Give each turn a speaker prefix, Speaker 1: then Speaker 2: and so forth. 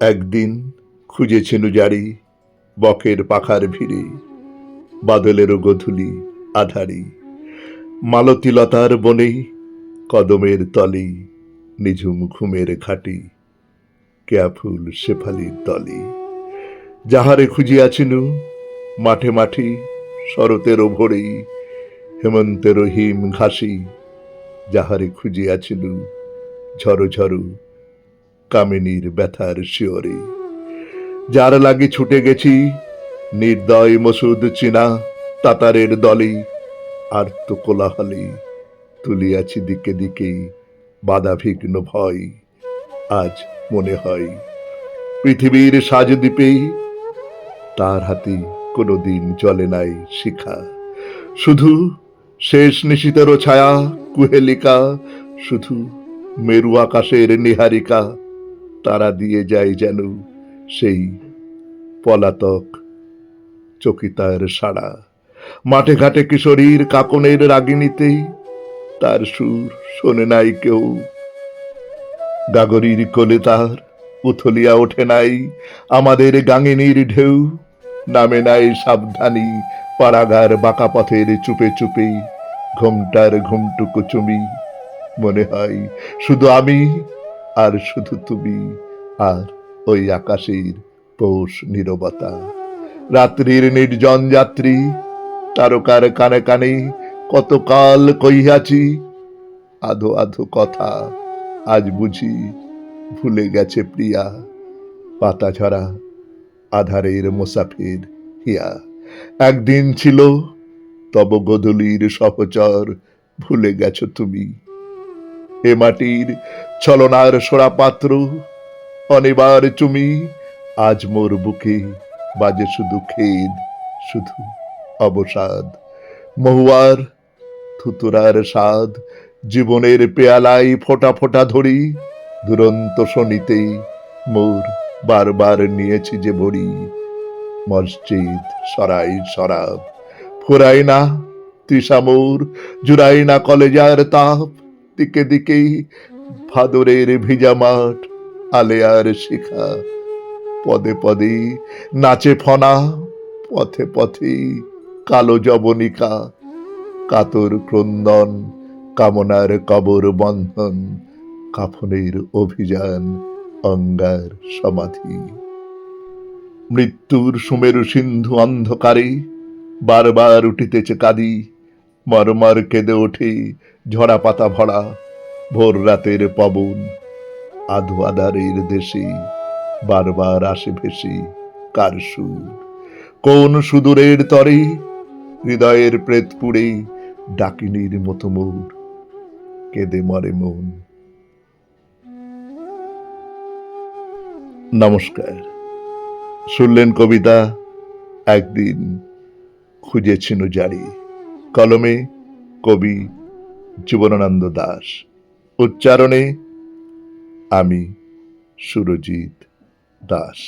Speaker 1: একদিন খুঁজেছেন জারি বকের পাখার ভিড়ে, বাদলেরও গধূলি আধারি, মালতীলতার বনে, কদমের তলে, নিঝুম ঘুমের ঘাটে, কেয়া ফুল শেফালির দলে। যাহারে খুঁজিয়াছিনু মাঠে মাঠে, শরতেরও ভোরে, হেমন্তেরও হিম ঘাসে, যাহারে খুঁজিয়াছিনু ঝড়ো ঝড়ো কামিনীর ব্যথার শিওরে। যার লাগি ছুটে গেছি নির্দয় মসুদ চিনা তাতারের দলে, আর তো কোলাহলে তুলিয়াছি দিকে দিকে বাধাবিঘ্ন ভয়। আজ মনে হয় পৃথিবীর সাজদ্বীপে তার হাতে কোনোদিন জ্বলে নাই শিখা, শুধু শেষ নিশীতেরও ছায়া কুহেলিকা, শুধু মেরু আকাশের নিহারিকা, তারা দিয়ে যায় যেন সেই পলাতক চকিতার সাড়া। মাঠে ঘাটে কিশোরীর কাকনের রাগিনীতে তার সুর শোনে নাই কেউ, গাগরির কোলে তার উথলিয়া ওঠে নাই আমাদের গাঙিনীর ঢেউ, নামে নাই সাবধানী পাড়াগার বাঁকা পথের চুপে চুপে ঘুমটার ঘুমটুকু চুমি। মনে হয় শুধু আমি আর শুধু তুমি, আর ওই আকাশের পৌষ নীরবতা। রাত্রির নির্জন যাত্রী তারকার কানে কানে কতকাল কহিয়াছি আধো আধো কথা, আজ বুঝি ভুলে গেছে প্রিয়া। পাতা ঝরা আধারের মোসাফির হিয়া, একদিন ছিল তব গধূলির সহচর, ভুলে গেছো তুমি। এ মাটির ছলনার সোড়া পাত্র অনিবার চুমি, আজ মোর বুকে বাজে শুধু খেদ, শুধু অবসাদ। মহুয়ার থুতুরার স্বাদ জীবনের পেয়ালাই ফোঁটা ফোঁটা ধরি, দুরন্ত শনিতে মোর বারবার নিয়েছি যে ভরি। মসজিদ সরাই শরাব ফুরাই না তৃষা মোর, জুড়াই না কলেজার তাপ, দিকে দিকে ভাদরের ভিজা মাঠ, আলেয়ার শিখা, পদে পদে নাচে ফনা, পথে পথে কালো জবনিকা, কাতর ক্রন্দন কামনার কবর বন্ধন, কাফনের অভিযান অঙ্গার সমাধি। মৃত্যুর সুমেরু সিন্ধু অন্ধকারে বারবার উঠিতেছে কাঁদি, মরমর কেঁদে ওঠে ঝরা পাতা ভরা ভোর রাতের পবন। আধো আধারের দেশে বারবার আসে ভেসে কার সুর, কোন সুদূরের তরে হৃদয়ের প্রেত পুড়ে ডাকিনীর মতো মোর কেঁদে মরে মন। নমস্কার। শুনলেন কবিতা একদিন খুঁজেছিনু জারি, কলমে কবি জীবনানন্দ দাশ, উচ্চারণে আমি সুরজিৎ দাস।